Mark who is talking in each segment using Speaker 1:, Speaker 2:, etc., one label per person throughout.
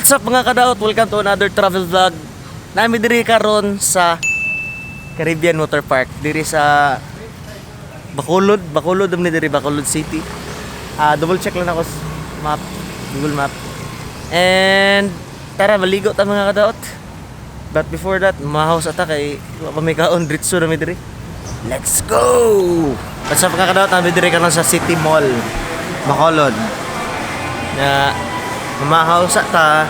Speaker 1: What's up mga Kadaot? Welcome to another travel vlog. Nami diri karon sa Caribbean Water Park diri sa Bacolod ni diri Bacolod City. Double check lang ako sa map, Google Map. And tara maligo ta mga Kadaot. But before that, mahaw sa ta kay wa pa may kaon diretso na mi diri. Let's go. What's up mga Kadaot? Nami diri karon sa City Mall Bacolod. Na mamahaw sa ta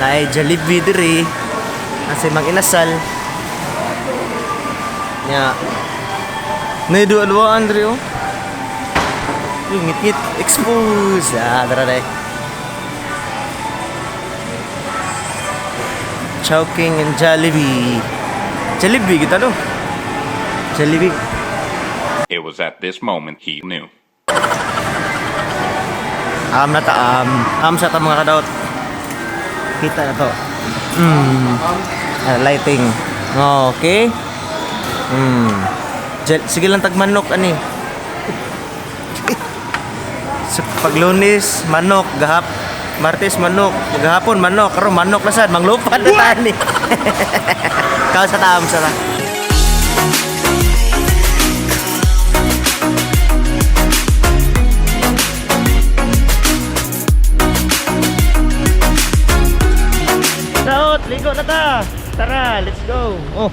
Speaker 1: na ay Jollibee diri kasi mag-inasal nya may duwa-duwaan diri oh yung ngit-ngit expose dara dai Chowking and Jollibee kita no Jollibee.
Speaker 2: It was at this moment he knew.
Speaker 1: Am sa ta mga Kadaot. Kita na to. Lighting. Okay. Sige lang tag manok ani. Sa paglunis manok, Martes manok, gahapon manok, karon manok na sad, manglupad na tani. Kaw sa taam sa ta. Ligo na ta. Tara, let's go. Oh.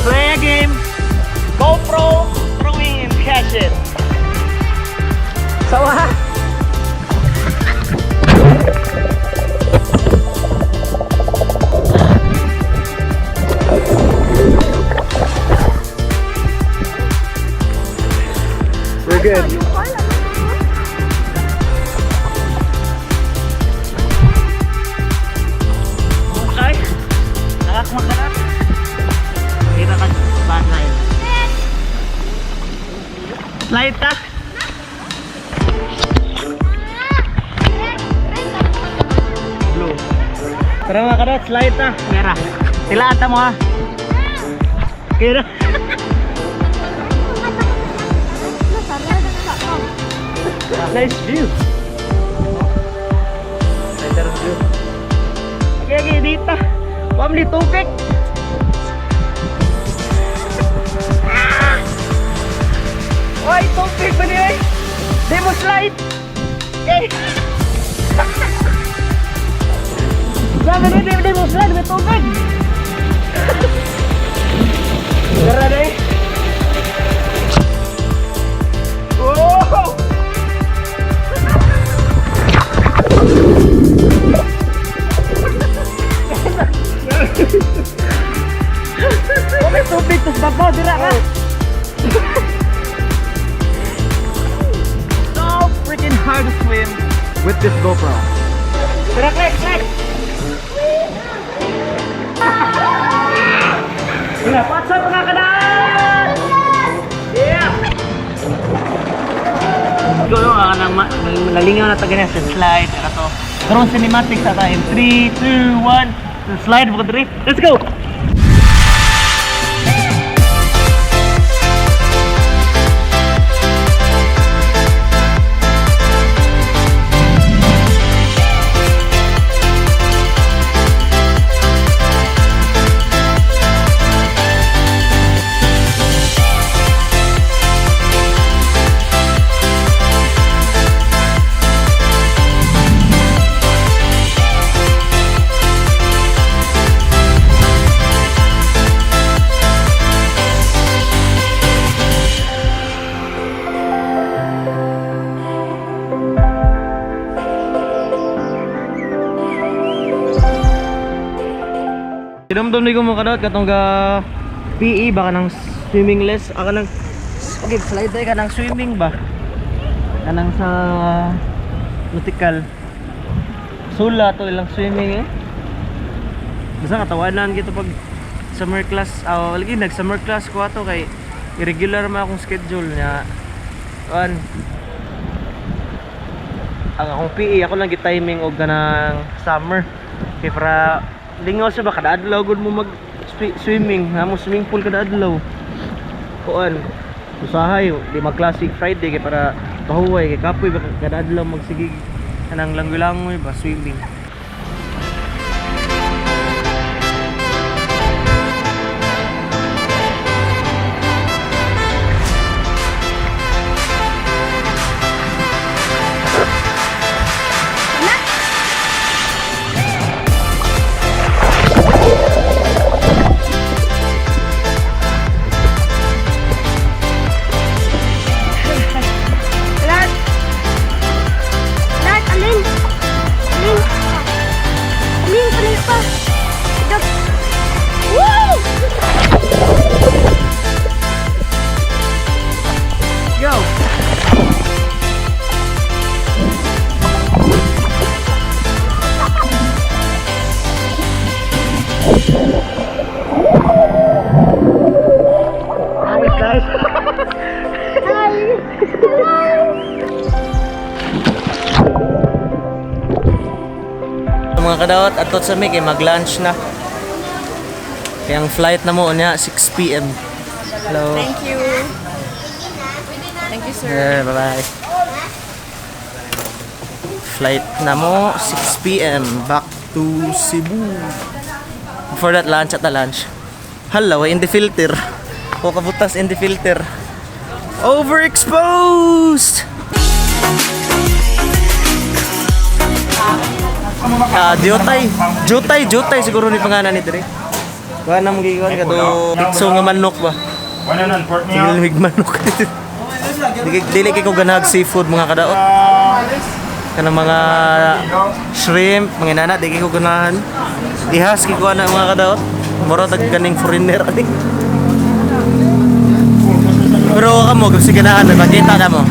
Speaker 1: Play a game. GoPro throwing and catch it. Sawa. We're good. Slide ta. Blue. Tara mga Kadaot, slide ta. Mera. Tilaan ta mo ha. Kira. Nice view. Better view. Okay, dito. Pamli tubig. Oy, tubig ba niya eh? Di mo slide! Eh! Sabi niya, di mo slide, may tubig! Gara na eh! Wow! Oh, may tubig, tos babaw, dira ka! Freaking hard to swim with this GoPro. Tara, click! What's up mga Kadaot? Yeah! Ito yung nalingaw na taga sa slide. Karoon cinematic sa tayo. 3, 2, 1. Slide, buka 3. Let's go! Kinamdam ni ko mo Kadaot katong ga PE baka nang swimming less aka nang okay slide tayo ka nang swimming ba kanang sa nautical sula to ilang swimming eh basta katawanan kita pag summer class lagi nag summer class ko ato kay irregular man akong schedule nya kan ang akong PE ako lang gi-timing og kanang summer kay para lingaw siya ba kada adlaw gud mo mag swimming mo swimming pool kada adlaw kuan usahay di mag classic Friday kay para pahuway kay kapoy ba kada adlaw magsigig kanang langgoy-langoy ba swimming. Mga Kadaot atot sa mi kay mag-lunch na. Kaya ang flight na mo niya 6 PM. Hello.
Speaker 3: Thank you. Thank you, sir.
Speaker 1: Yeah, bye-bye. Flight na mo 6 PM back to Cebu. Before that lunch at the lunch. Hello, in the filter. O kabutas in the filter. Overexposed. Jutay siguro ni pangalan ni dire. Wa na magigon kato pitso nga manok ba.
Speaker 4: Wala nan pork meal.
Speaker 1: Silmig manok. Dili kay ko ganag seafood mga Kadaot. Kanang mga shrimp, mga nana di kay ko ganahan. Ihas kay ko ana mga Kadaot. Mura tag kaning foreigner ani. Pero kamo kasi ganahan nagpakita na mo.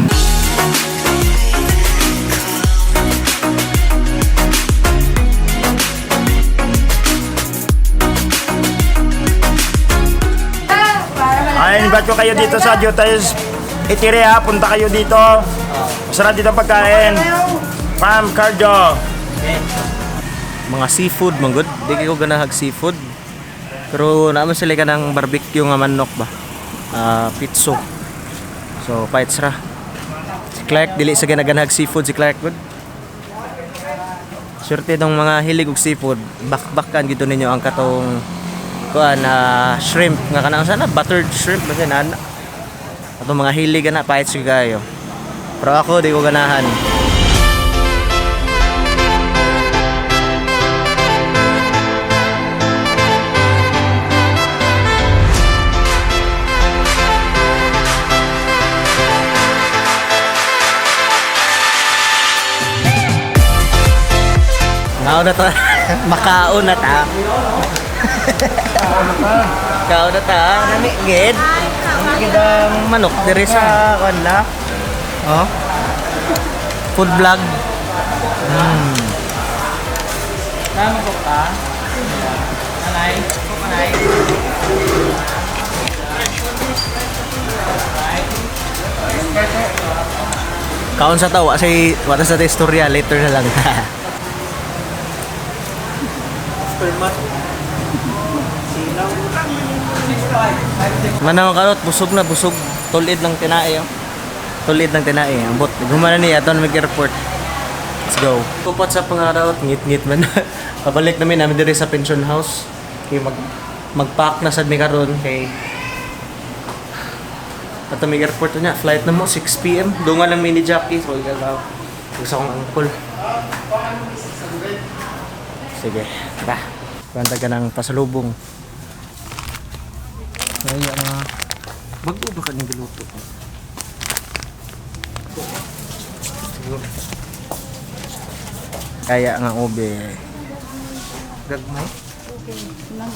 Speaker 4: Ay, invite ko kayo dito sa Jutay's Eateria. Punta kayo dito. Masarap dito ang pagkain. Farm cardio.
Speaker 1: Mga seafood manggod, di kay ko ganahag seafood. Pero naman sila ka ng barbecue nga manok ba. Pitso. So, fights ra. Si Clark, dili sa ganaganahag seafood si Clark good. Swerte itong mga hilig og seafood, bakbakan gito ninyo ang katong kuan shrimp nga kanang sana buttered shrimp ba na atong mga hilig na fights kayo. Pero ako di ko ganahan. Ngao na ta. Makaon na ta. Kao na ta. Nami gid. Ang manok diri sa kanla. Oh. Food vlog. Tama ko ka. Alay. Alay. Kaon sa tawa say wala sa istorya later na lang. Manang karot busog na busog tulid ng tinae oh. Tulid ng tinae ambot gumana niya aton mag airport. Let's go. Kupot sa pangaraot ngit-ngit man. Pabalik namin diri sa pension house kay mag-pack na sad mi karon kay ato may airport niya flight na mo 6 PM dunga lang mini jockey so igagaw gusto kong angkol. Sige tara kwenta ka ng pasalubong. Kaya nga bago ba kanyang giluto? Kaya nga ube gagmay Duhala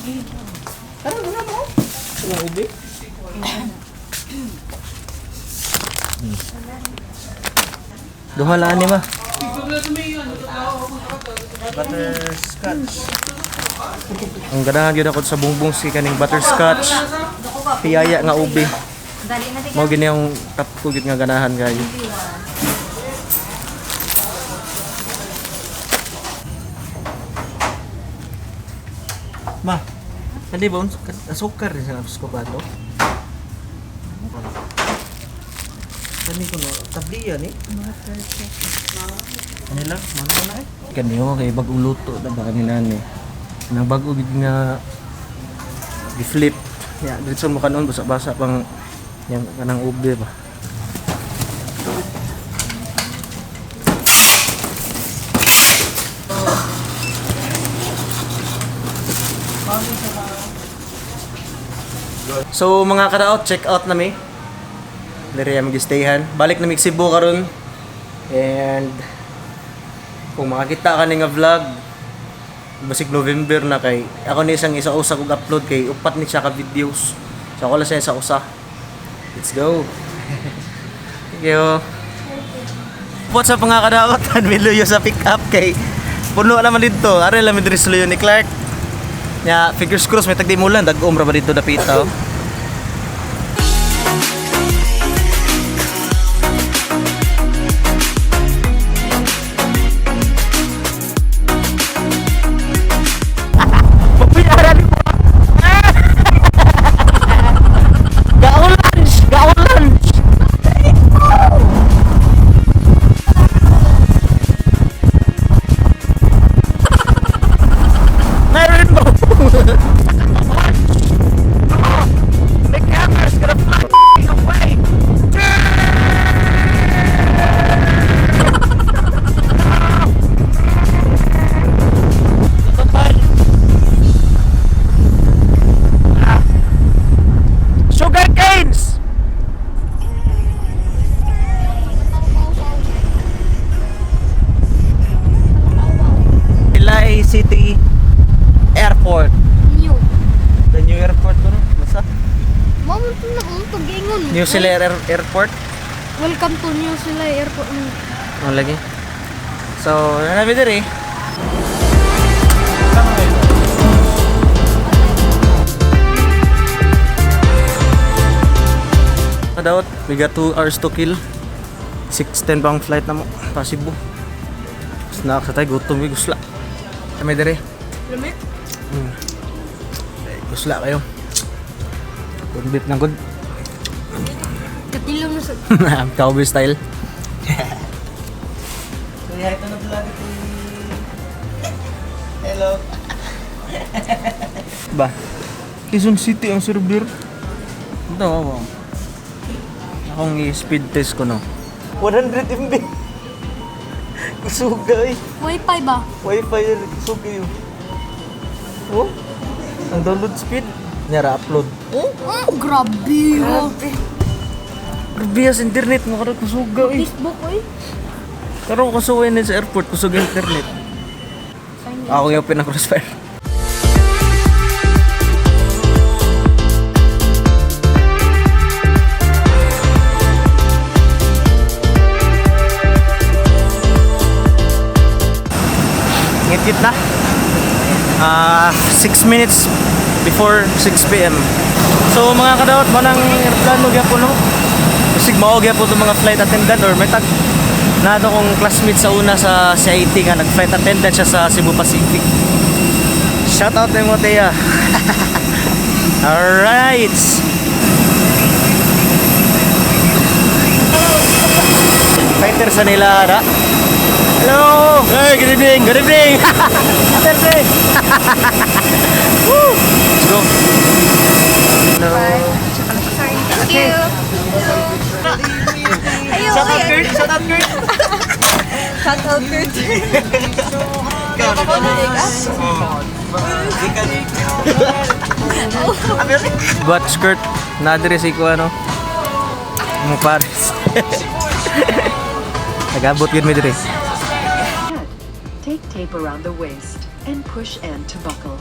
Speaker 1: ni ma. Butterscotch. Ang ganahan yun ako sa bungbong si kaning butterscotch. Piyaya nga ube. Mao gini yung top ko gid nga ganahan kayo. Ma, hindi ba asukar din sa skopato? Kani ko no, tabliya ni. Ano lang, mano na eh. Kaniyo kay bagong luto na ba kanina ni. Nang bago gid nga i-flip. Ya, dito mo kanon basa-basa pang yang kanang ube ba. So mga kadaot, check out na mi. Diri mag-stayhan. Balik na mi Cebu karon. And kung makakita ka nga vlog basig November na kay ako ni isang isa-usa kog upload kay upat ni siya ka videos. So ako lang siya isa-usa. Let's go. Thank you. What's up mga kadaot? Miluyo sa pick up kay puno naman dito. Are lang mi diri sa luyo ni Clark. Ya, fingers crossed may tagdi mulan dag-om ra ba dito dapita. City Airport. The new airport ko no? Basta?
Speaker 3: Mama ito na kung tugingon.
Speaker 1: New Silay Airport.
Speaker 3: Welcome to New Silay Airport.
Speaker 1: Ano lagi? So, nanabi diri. Kadaot, we got 2 hours to kill. 6:10 pang flight na mo. Pasibo. Snack sa tayo, gutom we gusla. Kami dere.
Speaker 3: Lamit?
Speaker 1: Gusla kayo. Good beef na good.
Speaker 3: Katilom na sa...
Speaker 1: Cowboy style. So yeah, ito na vlog ito. Hello. Ba? Quezon City ang server. Ito ba? Akong i-speed test ko no. 100 MB. Kusugay.
Speaker 3: Wi-Fi ba?
Speaker 1: Wi-Fi kusugay yun. Oh? Ang download speed. Nyara upload.
Speaker 3: Oh, grabe.
Speaker 1: Grabe sa internet mo kada kusugay.
Speaker 3: Facebook eh.
Speaker 1: Pero kusugay na sa airport, kusugay internet. Ako yung pinaka-crossfire. Ngit-ngit na. 6 minutes before 6 p.m. So mga kadaot, manang aeroplano gyapon no. Bisig mao gyapon tong mga flight attendant or may tag na kong classmate sa una sa CIT nga nag-flight attendant siya sa Cebu Pacific. Shout out to Motea. Alright. Fighter sa nila da. Hello! Hey, good evening! Good evening! Atente! Woo! Let's go! Hello!
Speaker 3: Thank you. Ayaw,
Speaker 1: Shout out Kurt! Shout out Kurt!
Speaker 3: Shout out, Kurt.
Speaker 1: Buat skirt, nadire si ko ano. Mo pares. Nagabot gid mi dire.
Speaker 5: Take tape around the waist and push end to buckle.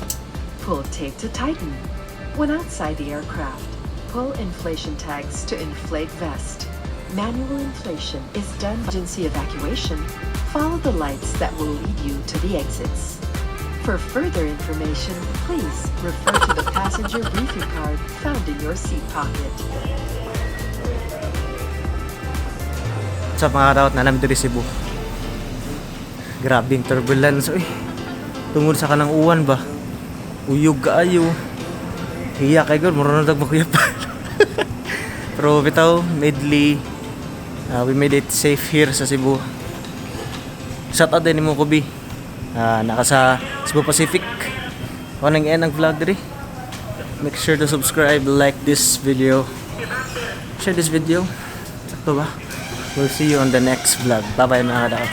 Speaker 5: Pull tape to tighten. When outside the aircraft, pull inflation tags to inflate vest. Manual inflation is done by emergency evacuation. Follow the lights that will lead you to the exits. For further information, please refer to the passenger briefing card found in your seat pocket.
Speaker 1: Sa mga Kadaot na namin diri Cebu. Grabing turbulence. Uy, tungod sa kanang uwan ba? Uyog kaayo. Hiya kay God, marunong magkuyap. Pero bitaw, medley. We made it safe here sa Cebu. Shout out din mo Kobe. Naka sa Cebu Pacific. Kung nang end ang vlog diri. Make sure to subscribe, like this video. Share this video. Sakto ba? We'll see you on the next vlog. Bye bye mga Kadaot.